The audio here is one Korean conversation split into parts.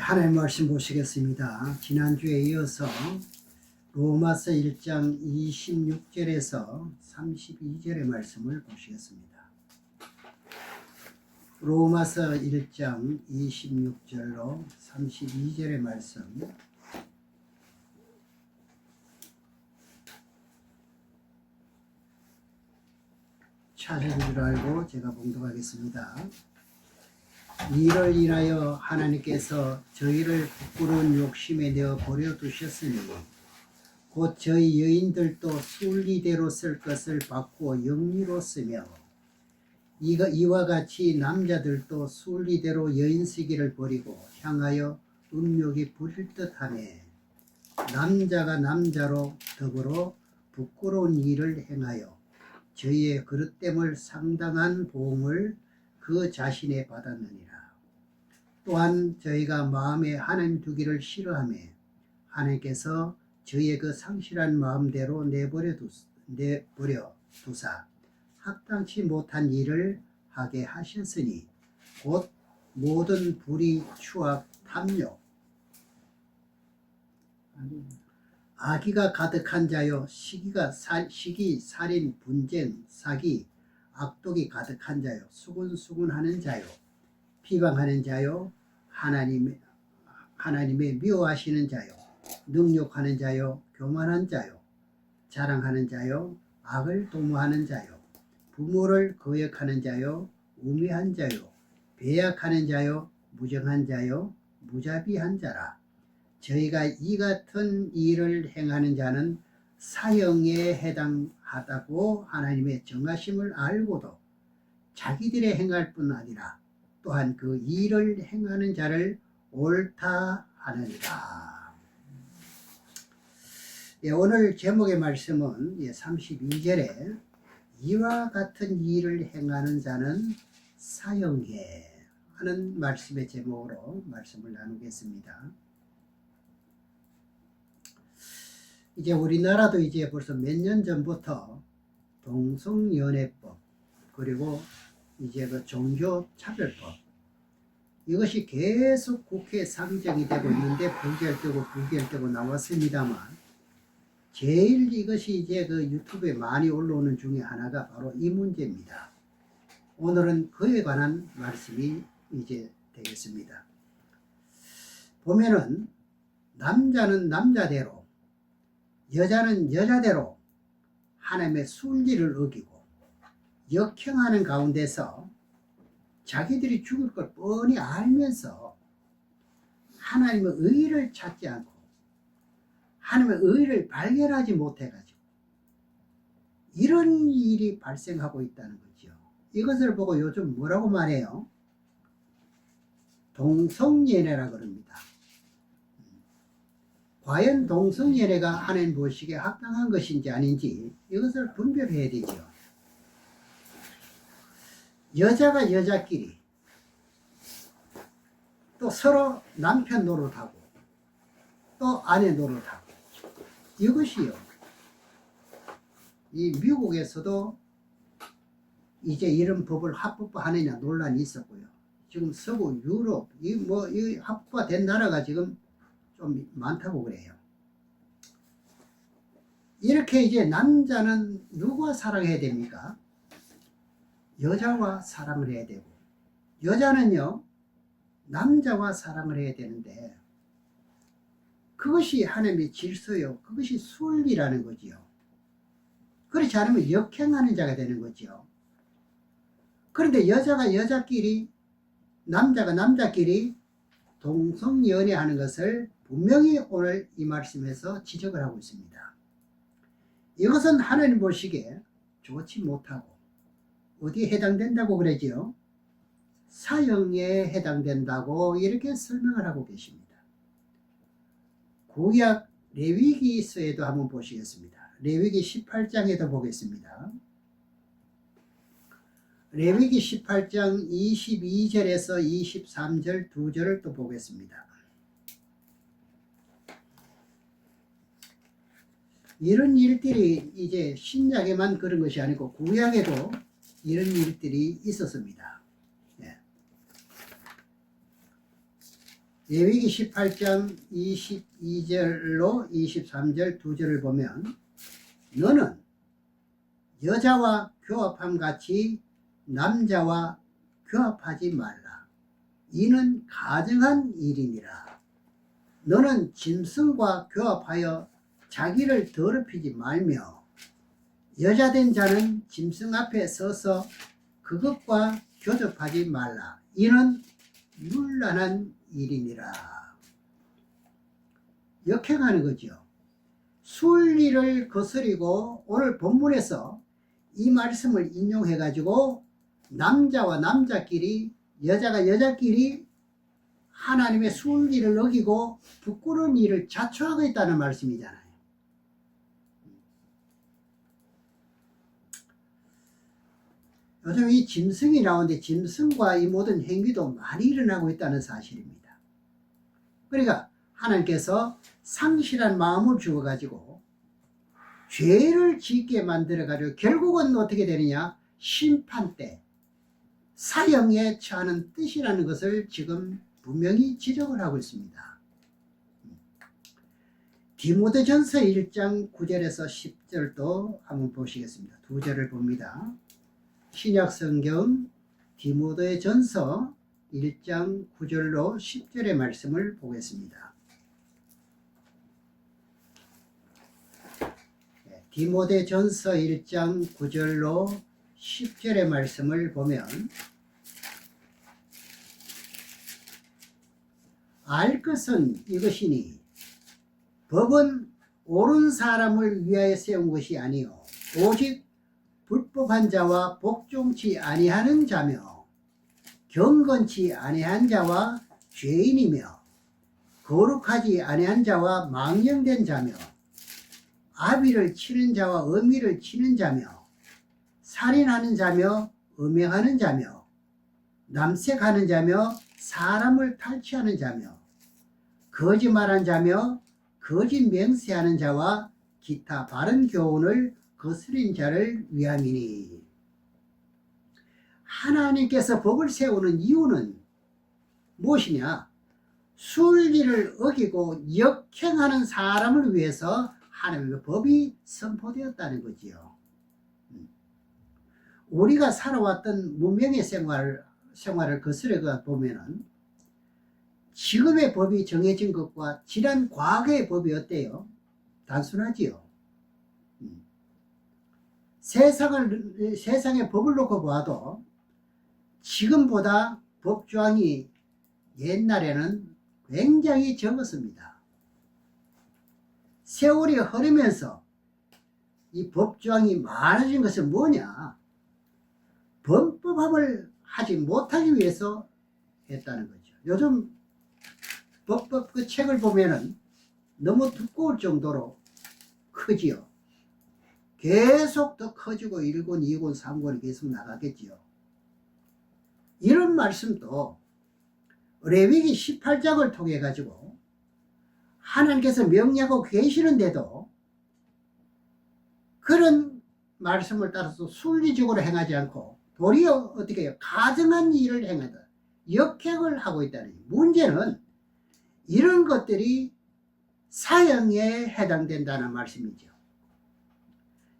하나님 말씀 보시겠습니다. 지난주에 이어서 로마서 1장 26절에서 32절의 말씀을 보시겠습니다. 로마서 1장 26절로 32절의 말씀 찾은 줄 알고 제가 봉독하겠습니다. 이를 인하여 하나님께서 저희를 부끄러운 욕심에 내어 버려두셨으니 곧 저희 여인들도 순리대로 쓸 것을 바꾸어 영리로 쓰며 이와 같이 남자들도 순리대로 여인 쓰기를 버리고 향하여 음욕이 부릴 듯하며 남자가 남자로 더불어 부끄러운 일을 행하여 저희의 그릇됨을 상당한 보응을 그 자신에 받았느니라. 또한 저희가 마음에 하나님 두기를 싫어하며 하나님께서 저희의 그 상실한 마음대로 내버려 두사 합당치 못한 일을 하게 하셨으니 곧 모든 불의, 추악, 탐욕, 악의가 가득한 자요 시기, 살인, 분쟁, 사기, 악독이 가득한 자요 수군수군하는 자요 비방하는 자요 하나님의 미워하시는 자요 능욕하는 자요 교만한 자요 자랑하는 자요 악을 도모하는 자요 부모를 거역하는 자요 우매한 자요 배약하는 자요 무정한 자요 무자비한 자라. 저희가 이 같은 일을 행하는 자는 사형에 해당하다고 하나님의 정하심을 알고도 자기들의 행할 뿐 아니라 또한 그 일을 행하는 자를 옳다 하느니라. 오늘 제목의 말씀은 32절에 이와 같은 일을 행하는 자는 사형에 하는 말씀의 제목으로 말씀을 나누겠습니다. 이제 우리나라도 이제 벌써 몇 년 전부터 동성연애법 그리고 이제 그 종교차별법 이것이 계속 국회에 상정이 되고 있는데 부결되고 나왔습니다만 제일 이것이 이제 그 유튜브에 많이 올라오는 중에 하나가 바로 이 문제입니다. 오늘은 그에 관한 말씀이 이제 되겠습니다. 보면은 남자는 남자대로 여자는 여자대로 하나님의 순리를 어기고 역행하는 가운데서 자기들이 죽을 걸 뻔히 알면서 하나님의 의를 찾지 않고 하나님의 의를 발견하지 못해가지고 이런 일이 발생하고 있다는 거죠. 이것을 보고 요즘 뭐라고 말해요? 동성연애라 그럽니다. 과연 동성연애가 하나님 보시기에 합당한 것인지 아닌지 이것을 분별해야 되죠. 여자가 여자끼리 또 서로 남편 노릇하고 또 아내 노릇하고 이것이요. 이 미국에서도 이제 이런 법을 합법화하느냐 논란이 있었고요. 지금 서구 유럽 이 합법화된 나라가 지금 좀 많다고 그래요. 이렇게 이제 남자는 누구와 사랑해야 됩니까? 여자와 사랑을 해야 되고 여자는요 남자와 사랑을 해야 되는데 그것이 하나님의 질서요. 그것이 순리라는 거지요. 그렇지 않으면 역행하는 자가 되는 거죠. 그런데 여자가 여자끼리 남자가 남자끼리 동성연애하는 것을 분명히 오늘 이 말씀에서 지적을 하고 있습니다. 이것은 하나님 보시기에 좋지 못하고 어디에 해당된다고 그러지요? 사형에 해당된다고 이렇게 설명을 하고 계십니다. 구약 레위기서에도 한번 보시겠습니다. 레위기 18장에도 보겠습니다. 레위기 18장 22절에서 23절 두 절을 또 보겠습니다. 이런 일들이 이제 신약에만 그런 것이 아니고 구약에도 이런 일들이 있었습니다. 네. 레위기 18장 22절로 23절 두 절을 보면 너는 여자와 교합함 같이 남자와 교합하지 말라. 이는 가증한 일이니라. 너는 짐승과 교합하여 자기를 더럽히지 말며 여자된 자는 짐승 앞에 서서 그것과 교접하지 말라. 이는 율란한 일이니라. 역행하는 거죠. 순리를 거스리고 오늘 본문에서 이 말씀을 인용해 가지고 남자와 남자끼리 여자가 여자끼리 하나님의 순리를 어기고 부끄러운 일을 자초하고 있다는 말씀이잖아요. 요즘 이 짐승이 나오는데 짐승과 이 모든 행위도 많이 일어나고 있다는 사실입니다. 그러니까 하나님께서 상실한 마음을 주어가지고 죄를 짓게 만들어가지고 결국은 어떻게 되느냐? 심판 때 사형에 처하는 뜻이라는 것을 지금 분명히 지적을 하고 있습니다. 디모데전서 1장 9절에서 10절도 한번 보시겠습니다. 두 절을 봅니다. 신약성경 디모데전서 1장 9절로 10절의 말씀을 보겠습니다. 디모데전서 1장 9절로 10절의 말씀을 보면 알 것은 이것이니 법은 옳은 사람을 위하여 세운 것이 아니요 오직 불법한 자와 복종치 아니하는 자며 경건치 아니한 자와 죄인이며 거룩하지 아니한 자와 망령된 자며 아비를 치는 자와 어미를 치는 자며 살인하는 자며 음행하는 자며 남색하는 자며 사람을 탈취하는 자며 거짓말하는 자며 거짓 맹세하는 자와 기타 바른 교훈을 거스린 자를 위함이니. 하나님께서 법을 세우는 이유는 무엇이냐? 순리를 어기고 역행하는 사람을 위해서 하나님의 법이 선포되었다는 거지요. 우리가 살아왔던 문명의 생활을 거스려 보면은 지금의 법이 정해진 것과 지난 과거의 법이 어때요? 단순하지요. 세상의 법을 놓고 봐도 지금보다 법조항이 옛날에는 굉장히 적었습니다. 세월이 흐르면서 이 법조항이 많아진 것은 뭐냐? 범법함을 하지 못하기 위해서 했다는 거죠. 요즘 법법 그 책을 보면은 너무 두꺼울 정도로 크지요. 계속 더 커지고 1권, 2권, 3권이 계속 나가겠지요. 이런 말씀도 레위기 18장을 통해 가지고 하나님께서 명령하고 계시는데도 그런 말씀을 따라서 순리적으로 행하지 않고 도리어 어떻게 해요? 가증한 일을 행하다. 역행을 하고 있다는 거예요. 문제는 이런 것들이 사형에 해당된다는 말씀이죠.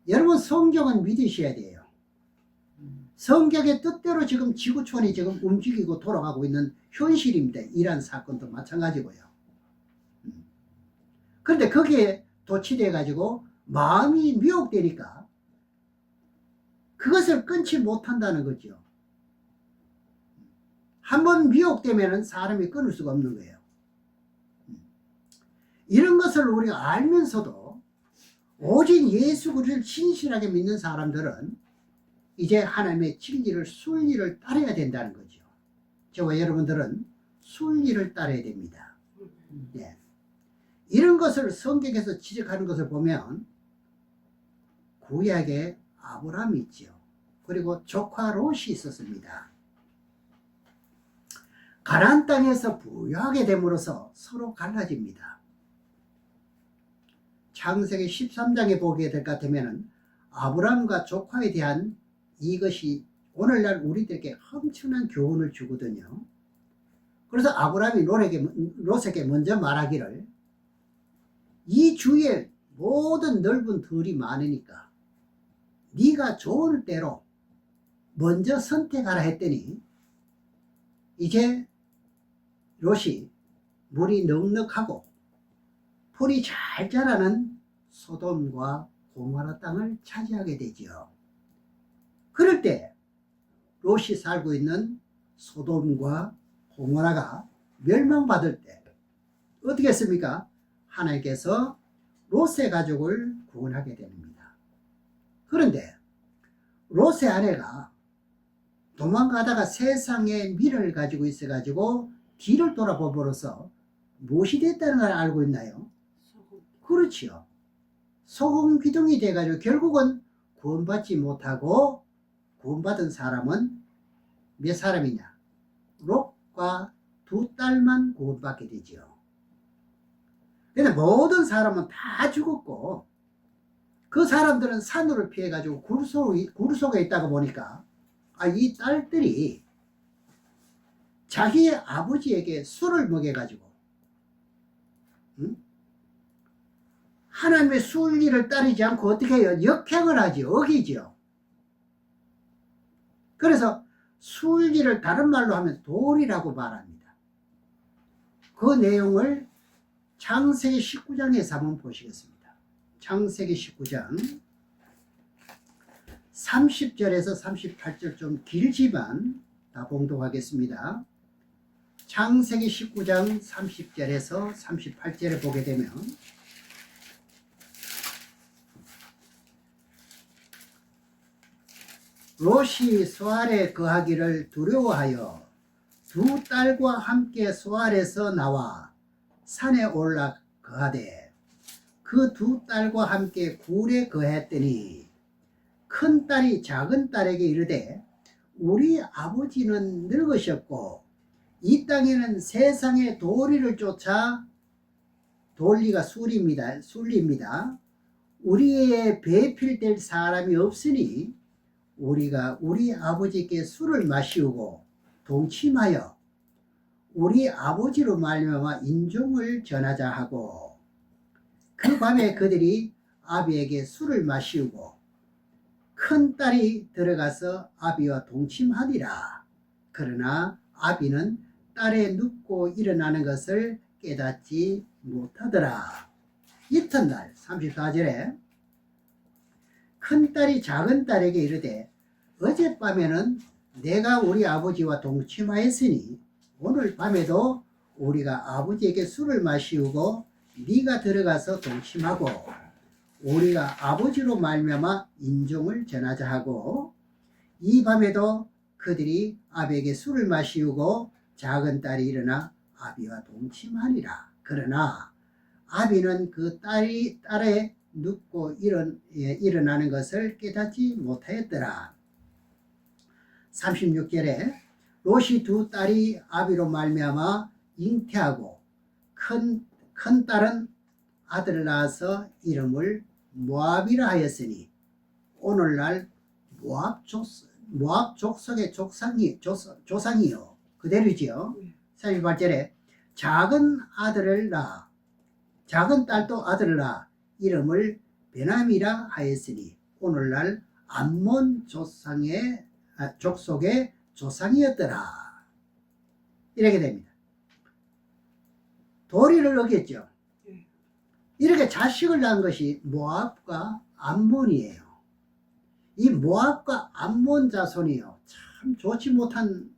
여러분 성경은 믿으셔야 돼요. 성경의 뜻대로 지금 지구촌이 지금 움직이고 돌아가고 있는 현실입니다. 이란 사건도 마찬가지고요. 그런데 거기에 도취돼 가지고 마음이 미혹되니까 그것을 끊지 못한다는 거죠. 한번 미혹되면 사람이 끊을 수가 없는 거예요. 이런 것을 우리가 알면서도 오직 예수 그리스도를 신실하게 믿는 사람들은 이제 하나님의 진리를 순리를 따라야 된다는 거죠. 저와 여러분들은 순리를 따라야 됩니다. 네. 이런 것을 성경에서 지적하는 것을 보면 구약에 아브라함이 있죠. 그리고 조카 롯이 있었습니다. 가나안 땅에서 부유하게 됨으로써 서로 갈라집니다. 창세기 13장에 보게 될 것 같으면 아브라함과 조카에 대한 이것이 오늘날 우리들에게 엄청난 교훈을 주거든요. 그래서 아브라함이 롯에게 먼저 말하기를, 이 주위에 모든 넓은 들이 많으니까 네가 좋을 대로 먼저 선택하라 했더니, 이제 롯이 물이 넉넉하고 풀이 잘 자라는 소돔과 고모라 땅을 차지하게 되지요. 그럴 때 롯이 살고 있는 소돔과 고모라가 멸망받을 때 어떻게 했습니까? 하나님께서 롯의 가족을 구원하게 됩니다. 그런데 롯의 아내가 도망가다가 세상의 미련을 가지고 있어가지고 뒤를 돌아보므로써 무엇이 됐다는 걸 알고 있나요? 그렇지요. 소금 기둥이 돼가지고 결국은 구원받지 못하고, 구원받은 사람은 몇 사람이냐? 롯과 두 딸만 구원받게 되지요. 그런데 모든 사람은 다 죽었고, 그 사람들은 산으로 피해가지고 굴 속에 있다가 보니까, 이 딸들이 자기의 아버지에게 술을 먹여가지고, 하나님의 순리를 따르지 않고 어떻게 해요? 역행을 하지, 어기죠. 그래서 순리를 다른 말로 하면 도리라고 말합니다. 그 내용을 창세기 19장에서 한번 보시겠습니다. 창세기 19장 30절에서 38절, 좀 길지만 다 봉독하겠습니다. 창세기 19장 30절에서 38절을 보게 되면, 롯이 소알에 거하기를 두려워하여 두 딸과 함께 소알에서 나와 산에 올라 거하되, 그 두 딸과 함께 굴에 거했더니 큰 딸이 작은 딸에게 이르되, 우리 아버지는 늙으셨고 이 땅에는 세상의 도리를 쫓아, 도리가 순리입니다. 우리의 배필될 사람이 없으니 우리가 우리 아버지께 술을 마시우고 동침하여 우리 아버지로 말미암아 인종을 전하자 하고, 그 밤에 그들이 아비에게 술을 마시우고 큰 딸이 들어가서 아비와 동침하니라. 그러나 아비는 딸의 눕고 일어나는 것을 깨닫지 못하더라. 이튿날 34절에 큰 딸이 작은 딸에게 이르되, 어젯밤에는 내가 우리 아버지와 동침하였으니 오늘 밤에도 우리가 아버지에게 술을 마시우고 네가 들어가서 동침하고 우리가 아버지로 말미암아 인종을 전하자 하고, 이 밤에도 그들이 아비에게 술을 마시우고 작은 딸이 일어나 아비와 동침하니라. 그러나 아비는 그 딸의 눕고 일어나는 것을 깨닫지 못하였더라. 36절에 롯이 두 딸이 아비로 말미암아 잉태하고 큰 딸은 아들을 낳아서 이름을 모압이라 하였으니 오늘날 모압 족속의 조상이요. 그대로지요. 38절에 작은 딸도 아들을 낳아 이름을 베남이라 하였으니 오늘날 암몬 족속의 조상이었더라. 이렇게 됩니다. 도리를 어겼죠. 이렇게 자식을 낳은 것이 모압과 암몬이에요. 이 모압과 암몬 자손이요, 참 좋지 못한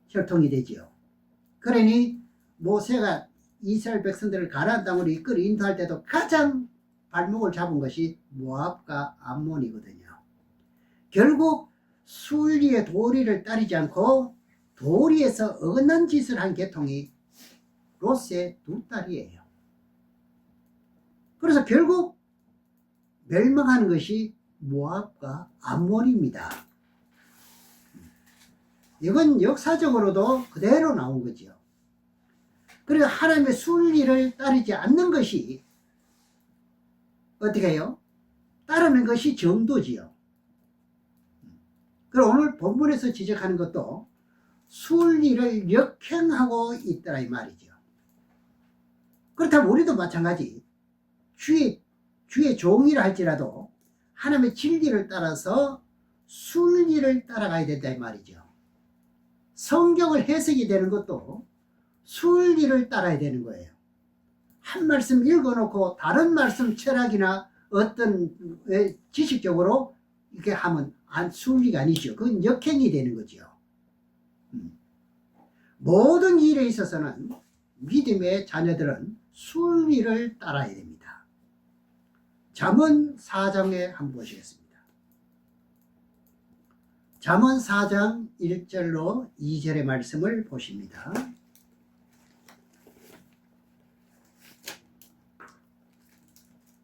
혈통이 되지요. 그러니 모세가 이스라엘 백성들을 가나안 땅으로 이끌어 인도할 때도 가장 발목을 잡은 것이 모압과 암몬이거든요. 결국 순리의 도리를 따르지 않고 도리에서 어긋난 짓을 한 계통이 롯의 두 딸이에요. 그래서 결국 멸망하는 것이 모압과 암몬입니다. 이건 역사적으로도 그대로 나온 거죠. 그래서 하나님의 순리를 따르지 않는 것이 어떻게 해요? 따르는 것이 정도지요. 그리고 오늘 본문에서 지적하는 것도 순리를 역행하고 있더라 이 말이죠. 그렇다면 우리도 마찬가지 주의 종이라 할지라도 하나님의 진리를 따라서 순리를 따라가야 된다 이 말이죠. 성경을 해석이 되는 것도 순리를 따라야 되는 거예요. 한 말씀 읽어놓고 다른 말씀 철학이나 어떤 지식적으로 이렇게 하면 순리가 아니죠. 그건 역행이 되는 거죠. 모든 일에 있어서는 믿음의 자녀들은 순리를 따라야 됩니다. 잠언 4장에 한번 보시겠습니다. 잠언 4장 1절로 2절의 말씀을 보십니다.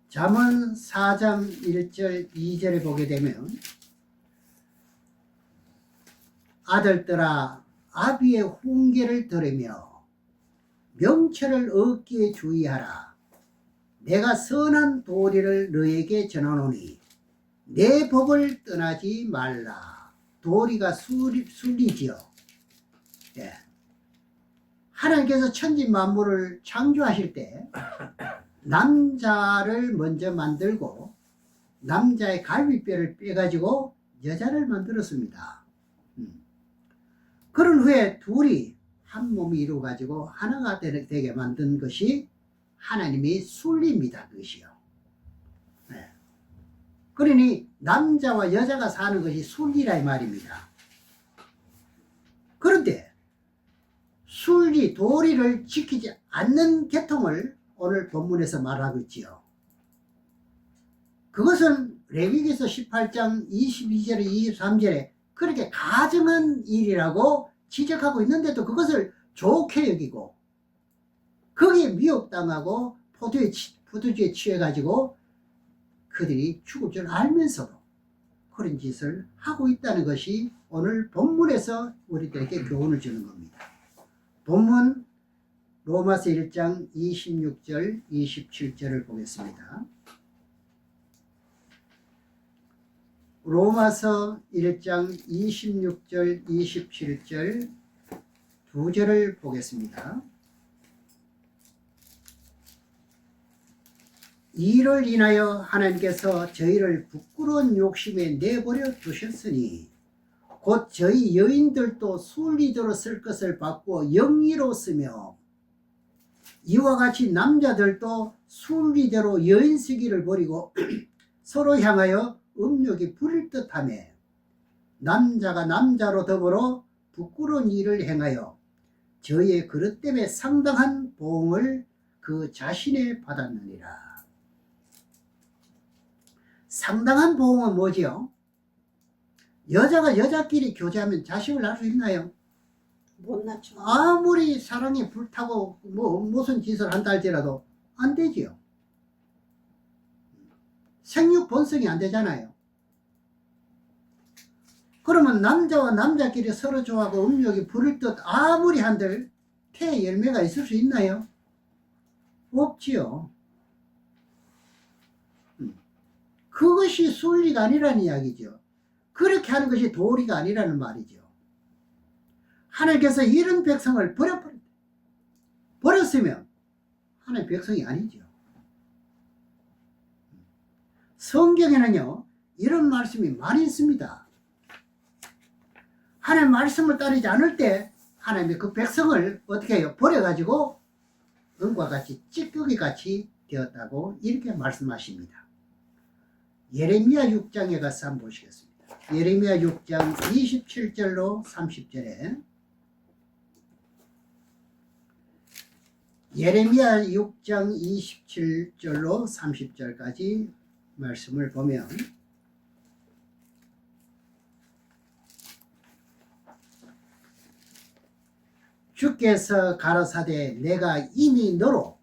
잠언 4장 1절 2절에 보게 되면 아들들아 아비의 훈계를 들으며 명철을 얻기에 주의하라. 내가 선한 도리를 너에게 전하노니 내 법을 떠나지 말라. 도리가 순리지요. 예. 하나님께서 천지 만물을 창조하실 때 남자를 먼저 만들고 남자의 갈비뼈를 빼가지고 여자를 만들었습니다. 그런 후에 둘이 한 몸이 이루어가지고 하나가 되게 만든 것이 하나님의 순리입니다. 그것이요. 네. 그러니 남자와 여자가 사는 것이 순리라 이 말입니다. 그런데 순리, 도리를 지키지 않는 계통을 오늘 본문에서 말하고 있지요. 그것은 레위기서 18장 22절에 23절에 그렇게 가증한 일이라고 지적하고 있는데도 그것을 좋게 여기고 거기에 미혹당하고 포도주에 취해가지고 그들이 죽을 줄 알면서도 그런 짓을 하고 있다는 것이 오늘 본문에서 우리들에게 교훈을 주는 겁니다. 본문 로마서 1장 26절 27절을 보겠습니다. 로마서 1장 26절 27절 두 절을 보겠습니다. 이를 인하여 하나님께서 저희를 부끄러운 욕심에 내버려 두셨으니 곧 저희 여인들도 순리대로 쓸 것을 바꾸어 영리로 쓰며 이와 같이 남자들도 순리대로 여인 쓰기를 버리고 서로 향하여 음욕이 부릴 듯하며 남자가 남자로 더불어 부끄러운 일을 행하여 저희의 그릇 때문에 상당한 보응을 그 자신에 받았느니라. 상당한 보응은 뭐지요? 여자가 여자끼리 교제하면 자식을 낳을 수 있나요? 못 낳죠. 아무리 사랑에 불타고 무슨 짓을 한다 할지라도 안 되지요. 생육 번성이 안 되잖아요. 그러면 남자와 남자끼리 서로 좋아하고 음욕이 부를 듯 아무리 한들 태 열매가 있을 수 있나요? 없지요. 그것이 순리가 아니라는 이야기죠. 그렇게 하는 것이 도리가 아니라는 말이죠. 하나님께서 이런 백성을 버렸으면 하나님의 백성이 아니죠. 성경에는요 이런 말씀이 많이 있습니다. 하나님의 말씀을 따르지 않을 때 하나님의 그 백성을 어떻게 해요? 버려가지고 은과 같이 찌꺼기 같이 되었다고 이렇게 말씀하십니다. 예레미야 6장에 가서 한번 보시겠습니다. 예레미야 6장 27절로 30절에 예레미야 6장 27절로 30절까지 말씀을 보면 주께서 가라사대 내가 이미 너로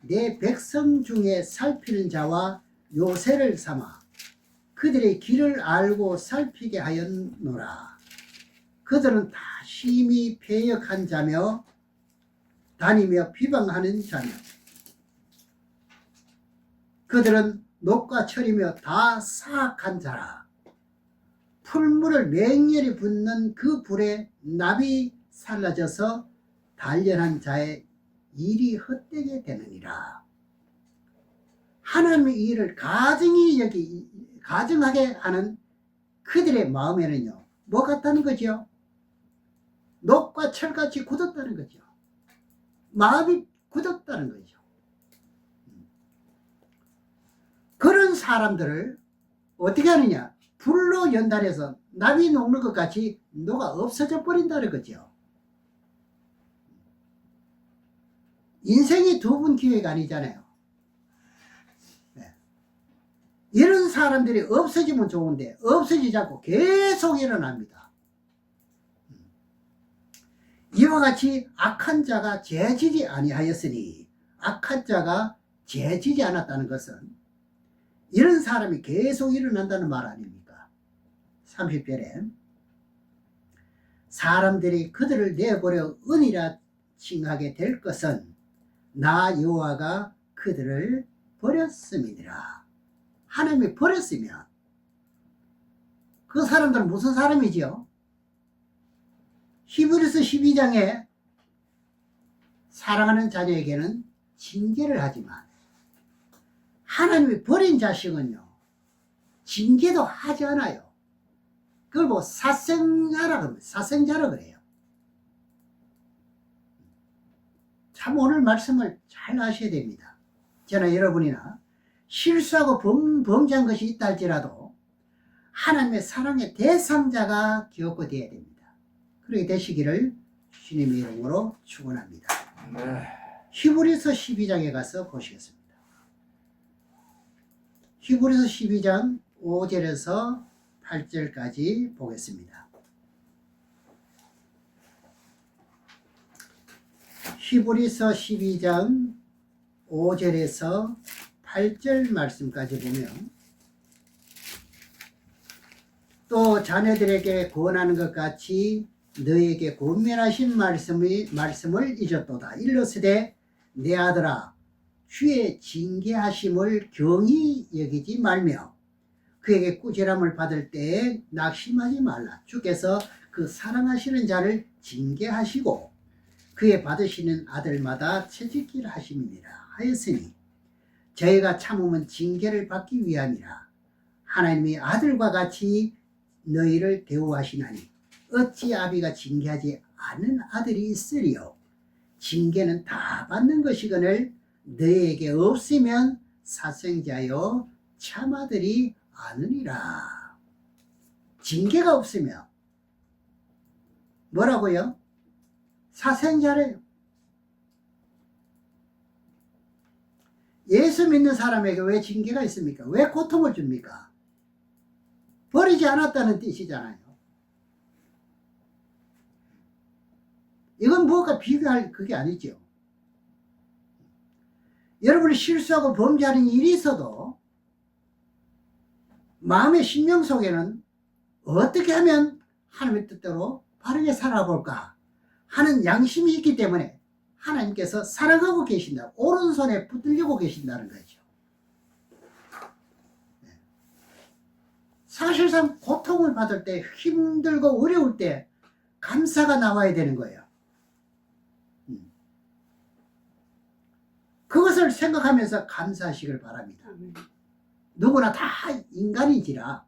내 백성 중에 살피는 자와 요새를 삼아 그들의 길을 알고 살피게 하였노라. 그들은 다 심히 패역한 자며 다니며 비방하는 자며 그들은 녹과 철이며 다 사악한 자라. 풀물을 맹렬히 붓는 그 불에 납이 살라져서 단련한 자의 일이 헛되게 되느니라. 하나님의 일을 가증하게 하는 그들의 마음에는요, 뭐 같다는 거죠? 녹과 철같이 굳었다는 거죠. 마음이 굳었다는 거죠. 그런 사람들을 어떻게 하느냐? 불로 연단해서 나비 녹는 것 같이 녹아 없어져 버린다는 거죠. 인생이 두 번 기회가 아니잖아요. 네. 이런 사람들이 없어지면 좋은데 없어지지 않고 계속 일어납니다. 이와 같이 악한 자가 죄지지 아니하였으니, 악한 자가 죄지지 않았다는 것은 이런 사람이 계속 일어난다는 말 아닙니까? 30절에 사람들이 그들을 내버려 은이라 칭하게 될 것은 나 여호와가 그들을 버렸음이니라. 하나님이 버렸으면 그 사람들은 무슨 사람이지요? 히브리서 12장에 사랑하는 자녀에게는 징계를 하지만 하나님이 버린 자식은요, 징계도 하지 않아요. 그걸 뭐 사생자라 그래요. 참 오늘 말씀을 잘 아셔야 됩니다. 저나 여러분이나 실수하고 범죄한 것이 있다 할지라도 하나님의 사랑의 대상자가 기억고 되어야 됩니다. 그렇게 되시기를 주님의 이름으로 축원합니다. 히브리서 12장에 가서 보시겠습니다. 히브리서 12장 5절에서 8절까지 보겠습니다. 히브리서 12장 5절에서 8절 말씀까지 보면, 또 자녀들에게 권하는 것 같이 너에게 권면하신 말씀을 잊었도다. 일러스되 내 아들아, 주의 징계하심을 경히 여기지 말며 그에게 꾸지람을 받을 때에 낙심하지 말라. 주께서 그 사랑하시는 자를 징계하시고 그의 받으시는 아들마다 채찍질 하심이니라 하였으니 저희가 참으면 징계를 받기 위함이라. 하나님이 아들과 같이 너희를 대우하시나니 어찌 아비가 징계하지 않은 아들이 있으리요. 징계는 다 받는 것이거늘 너희에게 없으면 사생자여 참아들이 않으리라. 징계가 없으면 뭐라고요? 사생자래요. 예수 믿는 사람에게 왜 징계가 있습니까? 왜 고통을 줍니까? 버리지 않았다는 뜻이잖아요. 이건 무엇과 비교할 그게 아니죠. 여러분이 실수하고 범죄하는 일이 있어도 마음의 심령 속에는 어떻게 하면 하나님의 뜻대로 바르게 살아볼까 하는 양심이 있기 때문에 하나님께서 사랑하고 계신다, 오른손에 붙들고 계신다는 거죠. 사실상 고통을 받을 때, 힘들고 어려울 때 감사가 나와야 되는 거예요. 그것을 생각하면서 감사하시길 바랍니다. 누구나 다 인간인지라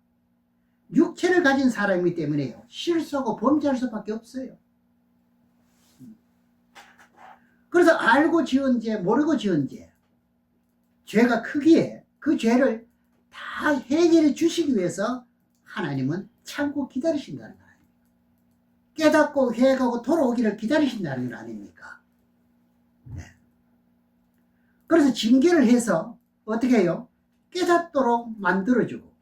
육체를 가진 사람이기 때문에요, 실수하고 범죄할 수밖에 없어요. 그래서 알고 지은 죄, 모르고 지은 죄, 죄가 크기에 그 죄를 다 해결해 주시기 위해서 하나님은 참고 기다리신다는 거 아닙니까? 깨닫고 회개하고 돌아오기를 기다리신다는 거 아닙니까? 네. 그래서 징계를 해서 어떻게 해요? 깨닫도록 만들어주고,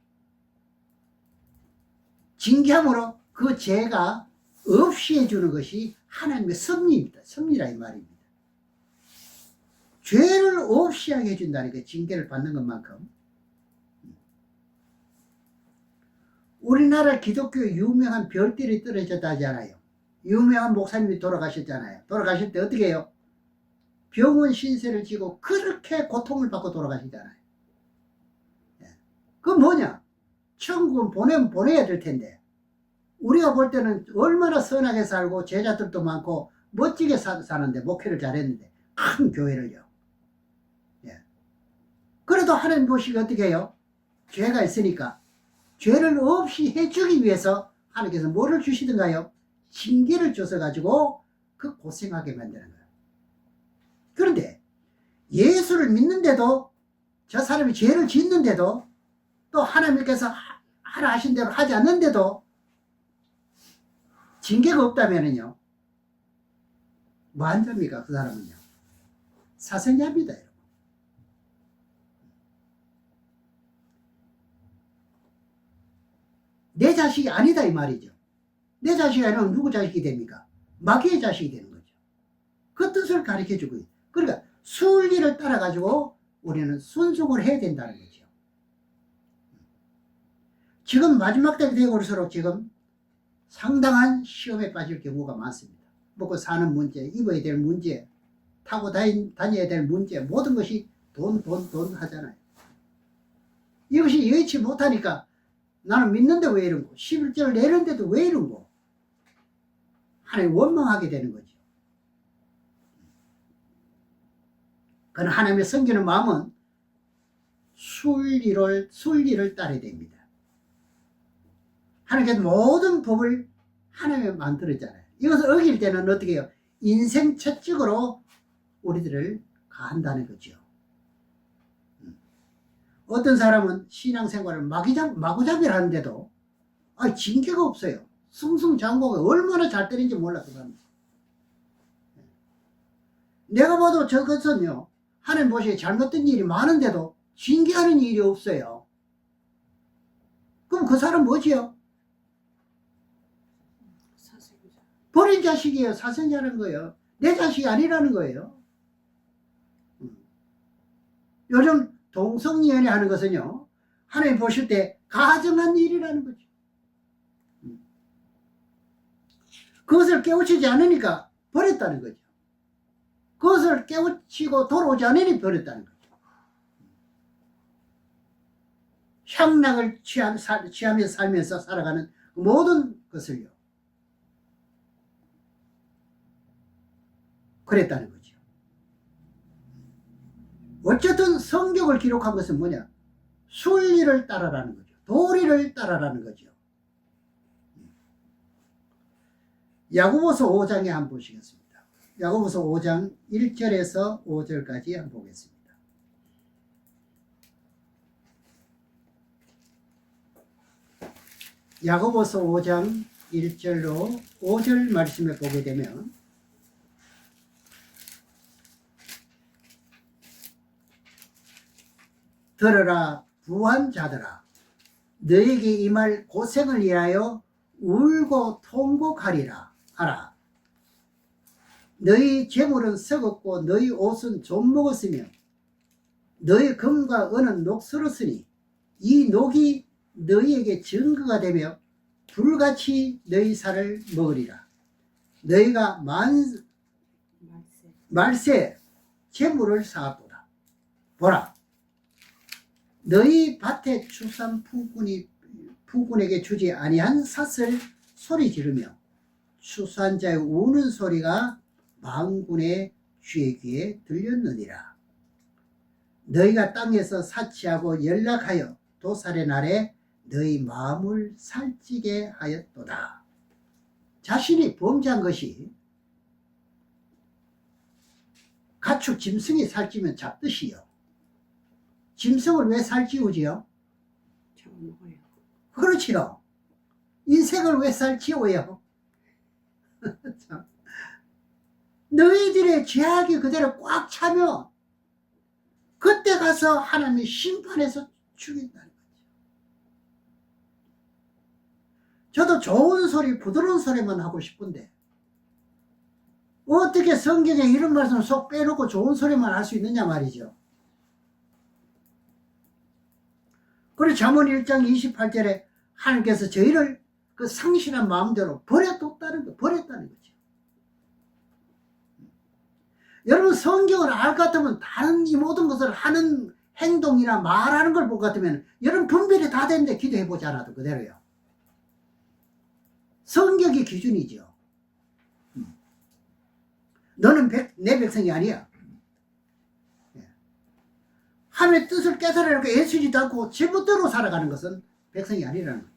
징계함으로 그 죄가 없이 해주는 것이 하나님의 섭리입니다. 섭리라 이 말입니다. 죄를 없이 하게 해준다는 게 징계를 받는 것만큼. 우리나라 기독교에 유명한 별들이 떨어졌다잖아요. 유명한 목사님이 돌아가셨잖아요. 돌아가실 때 어떻게 해요? 병원 신세를 지고 그렇게 고통을 받고 돌아가시잖아요. 그 뭐냐? 천국은 보내야 될 텐데 우리가 볼 때는 얼마나 선하게 살고 제자들도 많고 멋지게 사는데 목회를 잘했는데 큰 교회를요. 예. 그래도 하나님 보시기 어떻게 해요? 죄가 있으니까 죄를 없이 해주기 위해서 하나님께서 뭐를 주시던가요? 징계를 줘서 가지고 그 고생하게 만드는 거예요. 그런데 예수를 믿는데도 저 사람이 죄를 짓는데도 또 하나님께서 하라 하신 대로 하지 않는데도 징계가 없다면은요, 뭐 한 잡니까? 그 사람은요, 사생자입니다. 여러분. 내 자식이 아니다 이 말이죠. 내 자식이 아니면 누구 자식이 됩니까? 마귀의 자식이 되는 거죠. 그 뜻을 가르쳐 주고 있어요. 그러니까 순리를 따라 가지고 우리는 순종을 해야 된다는 거죠. 지금 마지막 때가 되고 올수록 지금 상당한 시험에 빠질 경우가 많습니다. 먹고 사는 문제, 입어야 될 문제, 타고 다녀야 될 문제, 모든 것이 돈 하잖아요. 이것이 여의치 못하니까 나는 믿는데 왜 이런 거, 11절을 내는데도 왜 이런 거, 하나님 원망하게 되는 거죠. 그러나 하나님의 섬기는 마음은 순리를 따라야 됩니다. 하나님께서 모든 법을 하나님이 만들었잖아요. 이것을 어길 때는 어떻게 해요? 인생 채찍으로 우리들을 가한다는 거죠. 어떤 사람은 신앙생활을 마구잡이를 하는데도 징계가 없어요. 승승장구가 얼마나 잘 때리는지 몰라. 그 사람. 내가 봐도 저것은요, 하나님 보시기에 잘못된 일이 많은데도 징계하는 일이 없어요. 그럼 그 사람 뭐지요? 사생자. 버린 자식이에요. 사생자라는 거예요. 내 자식이 아니라는 거예요. 요즘 동성연애 하는 것은요, 하나님 보실 때 가증한 일이라는 거죠. 그것을 깨우치지 않으니까 버렸다는 거죠. 그것을 깨우치고 돌아오지 않으니 버렸다는 거죠. 향락을 취하면서 살면서 살아가는 모든 것을요, 그랬다는 거죠. 어쨌든 성경을 기록한 것은 뭐냐? 순리를 따라라는 거죠. 도리를 따라라는 거죠. 야고보서 5장에 한번 보시겠습니다. 야고보서 5장 1절에서 5절까지 한번 보겠습니다. 야고보서 5장 1절로 5절 말씀을 보게 되면, 들으라 부한 자들아, 너에게 임할 고생을 위하여 울고 통곡하리라 하라. 너희 재물은 썩었고 너희 옷은 좀 먹었으며 너희 금과 은은 녹슬었으니 이 녹이 너희에게 증거가 되며 불같이 너희 살을 먹으리라. 너희가 말세 재물을 쌓았도다. 보라, 너희 밭에 추산 품꾼에게 주지 아니한 삿을 소리 지르며 추수한자의 우는 소리가 만군의 주의 귀에 들렸느니라. 너희가 땅에서 사치하고 연락하여 도살의 날에 너희 마음을 살찌게 하였도다. 자신이 범죄한 것이 가축 짐승이 살찌면 잡듯이요. 짐승을 왜 살찌우지요? 잡아먹어요. 그렇지요. 인생을 왜 살찌워요? 너희들의 죄악이 그대로 꽉 차면 그때 가서 하나님이 심판해서 죽인다는 거죠. 저도 좋은 소리, 부드러운 소리만 하고 싶은데 어떻게 성경에 이런 말씀을 쏙 빼놓고 좋은 소리만 할 수 있느냐 말이죠. 그리고 잠언 1장 28절에 하나님께서 저희를 그 상실한 마음대로 버렸다는 거죠. 여러분, 성경을 알 것 같으면 다른 이 모든 것을 하는 행동이나 말하는 걸 볼 것 같으면 여러분 분별이 다 되는데 기도해 보지 않아도 그대로요. 성격이 기준이죠. 너는 내 백성이 아니야. 하나님의 뜻을 깨달으려고 애쓰지도 않고 제멋대로 살아가는 것은 백성이 아니라는 거죠.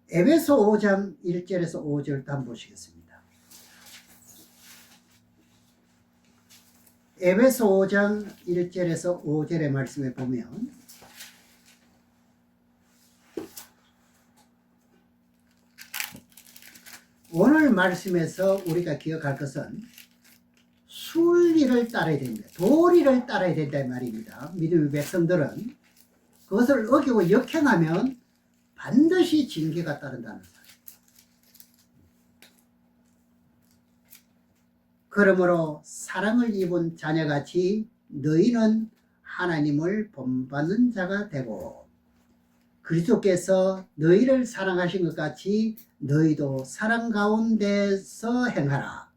에베소 5장 1절에서 5절도 한번 보시겠습니다. 에베소 5장 1절에서 5절의 말씀에 보면 오늘 말씀에서 우리가 기억할 것은 순리를 따라야 됩니다. 도리를 따라야 된다 이 말입니다. 믿음의 백성들은 그것을 어기고 역행하면 반드시 징계가 따른다는 사실. 그러므로 사랑을 입은 자녀같이 너희는 하나님을 본받는 자가 되고 그리스도께서 너희를 사랑하신 것 같이 너희도 사랑 가운데서 행하라.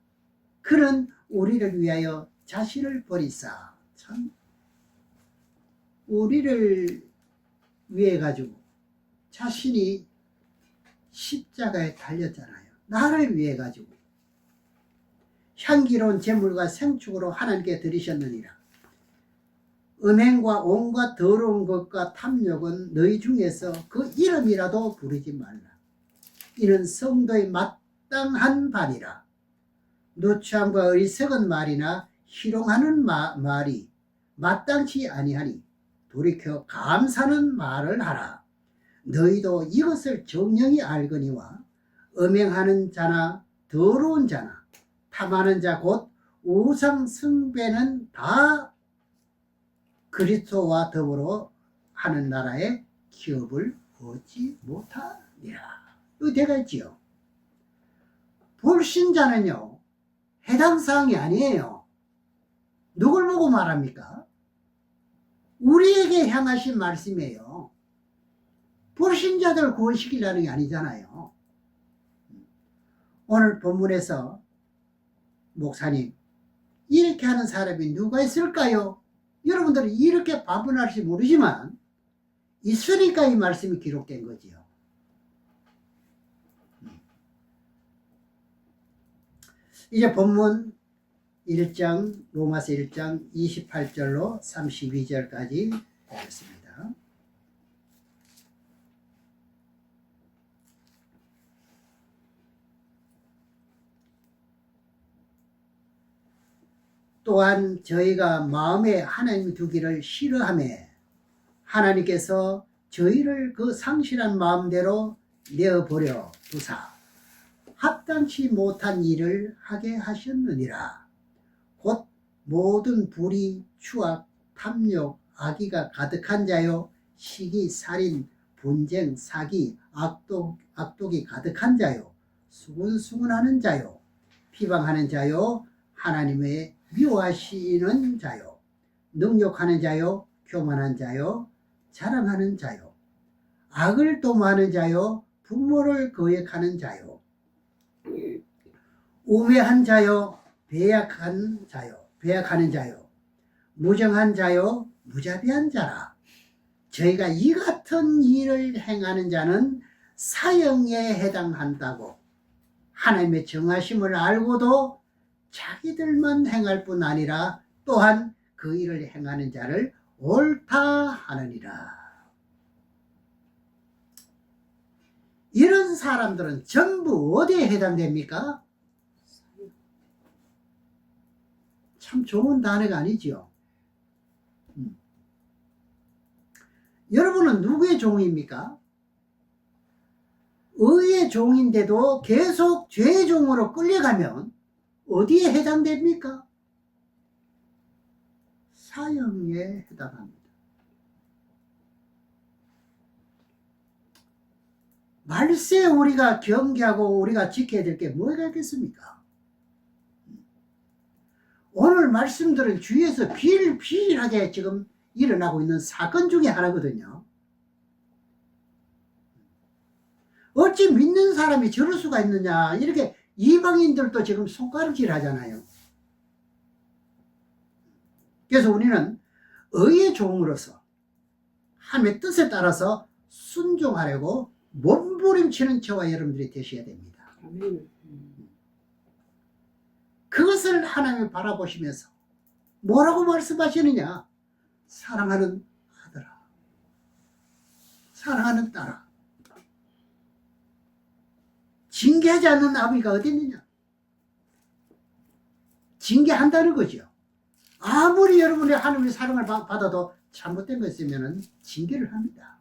그는 우리를 위하여 자신을 버리사. 참 우리를 위해 가지고 자신이 십자가에 달렸잖아요. 나를 위해 가지고 향기로운 제물과 생축으로 하나님께 드리셨느니라. 음행과 온갖 더러운 것과 탐욕은 너희 중에서 그 이름이라도 부르지 말라. 이는 성도의 마땅한 바니라. 누추함과 어리석은 말이나 희롱하는 말이 마땅치 아니하니 돌이켜 감사하는 말을 하라. 너희도 이것을 정령이 알거니와 음행하는 자나 더러운 자나 탐하는 자 곧 우상 숭배는 다 그리스도와 더불어 하는 나라에 기업을 얻지 못하니라. 이거 되가 있지요. 불신자는요 해당 사항이 아니에요. 누굴 보고 말합니까? 우리에게 향하신 말씀이에요. 불신자들 구원시키려는 게 아니잖아요. 오늘 본문에서 목사님 이렇게 하는 사람이 누가 있을까요? 여러분들은 이렇게 반문할지 모르지만 있으니까 이 말씀이 기록된 거지요. 이제 본문 1장 로마서 1장 28절로 32절까지 보겠습니다. 또한 저희가 마음에 하나님 두기를 싫어하며 하나님께서 저희를 그 상실한 마음대로 내어버려 두사 합당치 못한 일을 하게 하셨느니라. 곧 모든 불의, 추악, 탐욕, 악의가 가득한 자요 시기, 살인, 분쟁, 사기, 악독이 가득한 자요 수군수군하는 자요 비방하는 자요 하나님의 미워하시는 자요 능욕하는 자요 교만한 자요 자랑하는 자요 악을 도모하는 자요 부모를 거역하는 자요 우매한 자요 배약하는 자요 무정한 자요 무자비한 자라. 저희가 이 같은 일을 행하는 자는 사형에 해당한다고 하나님의 정하심을 알고도 자기들만 행할 뿐 아니라 또한 그 일을 행하는 자를 옳다 하느니라. 이런 사람들은 전부 어디에 해당됩니까? 참 좋은 단어가 아니지요. 여러분은 누구의 종입니까? 의의 종인데도 계속 죄의 종으로 끌려가면 어디에 해당됩니까? 사형에 해당합니다. 말세 우리가 경계하고 우리가 지켜야 될 게 뭐가 있겠습니까? 오늘 말씀들은 주위에서 비일비일하게 지금 일어나고 있는 사건 중에 하나거든요. 어찌 믿는 사람이 저럴 수가 있느냐 이렇게 이방인들도 지금 손가락질 하잖아요. 그래서 우리는 의의 종으로서 하나님의 뜻에 따라서 순종하려고 몸부림치는 저와 여러분들이 되셔야 됩니다. 아멘. 그것을 하나님이 바라보시면서 뭐라고 말씀하시느냐? 사랑하는 아들아, 사랑하는 딸아, 징계하지 않는 아버지가 어디 있느냐? 징계한다는 거죠. 아무리 여러분이 하나님의 사랑을 받아도 잘못된 거 있으면 징계를 합니다.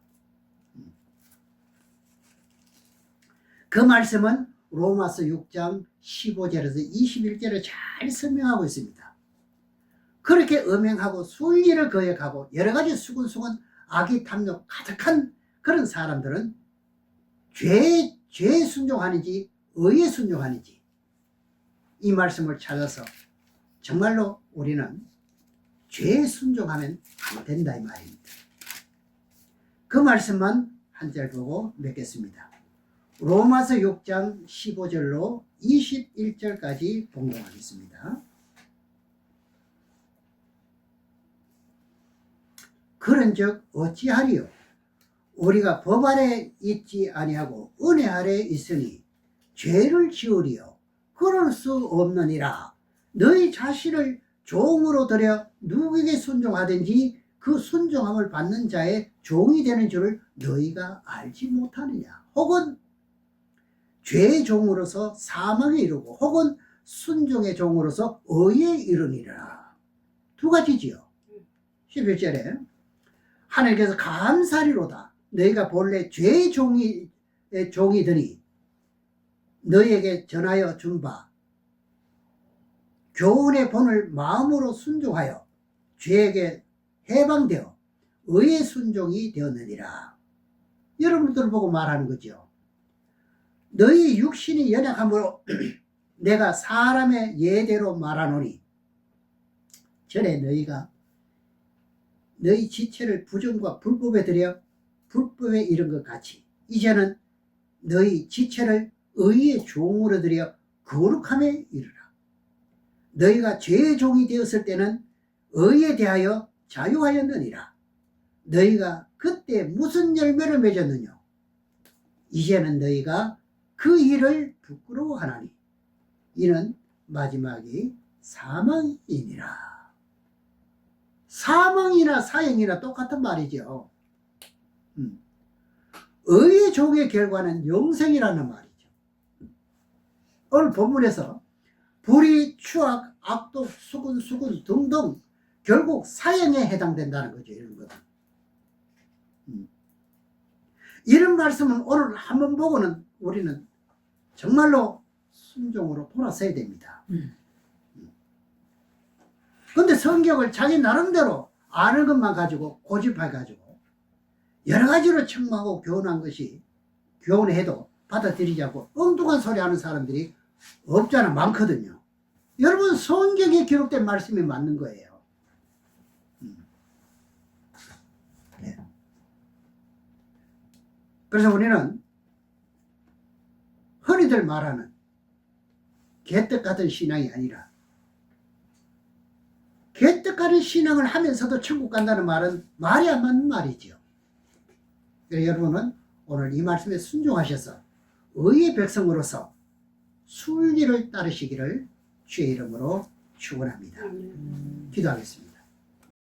그 말씀은 로마서 6장 15절에서 21절을 잘 설명하고 있습니다. 그렇게 음행하고 술기를 거역하고 여러 가지 수근수근 악의 탐욕 가득한 그런 사람들은 죄에 순종하는지 의에 순종하는지 이 말씀을 찾아서 정말로 우리는 죄에 순종하면 안 된다 이 말입니다. 그 말씀만 한 절 보고 맺겠습니다. 로마서 6장 15절로 21절까지 봉독하겠습니다. 그런즉 어찌하리요? 우리가 법 아래 있지 아니하고 은혜 아래 있으니 죄를 지으리요? 그럴 수 없느니라. 너희 자신을 종으로 들여 누구에게 순종하든지 그 순종함을 받는 자의 종이 되는 줄을 너희가 알지 못하느냐? 혹은 죄의 종으로서 사망에 이르고 혹은 순종의 종으로서 의에 이르니라. 두 가지지요. 11절에 하나님께서 감사리로다. 너희가 본래 죄의 종이더니 너희에게 전하여 준 바 교훈의 본을 마음으로 순종하여 죄에게 해방되어 의의 순종이 되었느니라. 여러분들 보고 말하는 거죠. 너희 육신이 연약함으로 내가 사람의 예대로 말하노니 전에 너희가 너희 지체를 부정과 불법에 들여 불법에 이른 것 같이 이제는 너희 지체를 의의 종으로 들여 거룩함에 이르라. 너희가 죄의 종이 되었을 때는 의에 대하여 자유하였느니라. 너희가 그때 무슨 열매를 맺었느냐? 이제는 너희가 그 일을 부끄러워하나니 이는 마지막이 사망이니라. 사망이나 사형이나 똑같은 말이죠. 의의 종의 결과는 영생이라는 말이죠. 오늘 본문에서 불의, 추악, 악독, 수군 등등 결국 사형에 해당된다는 거죠. 이런 것은. 이런 말씀은 오늘 한번 보고는 우리는 정말로 순종으로 돌아서야 됩니다. 그런데 성경을 자기 나름대로 아는 것만 가지고 고집해가지고 여러 가지로 책망하고 교훈한 것이 교훈해도 받아들이지 않고 엉뚱한 소리 하는 사람들이 없잖아, 많거든요. 여러분, 성경에 기록된 말씀이 맞는 거예요. 네. 그래서 우리는 흔히들 말하는 개떡 같은 신앙이 아니라 개떡 같은 신앙을 하면서도 천국 간다는 말은 말이 안 맞는 말이죠. 그래서 여러분은 오늘 이 말씀에 순종하셔서 의의 백성으로서 순리를 따르시기를 주의 이름으로 축원합니다. 기도하겠습니다.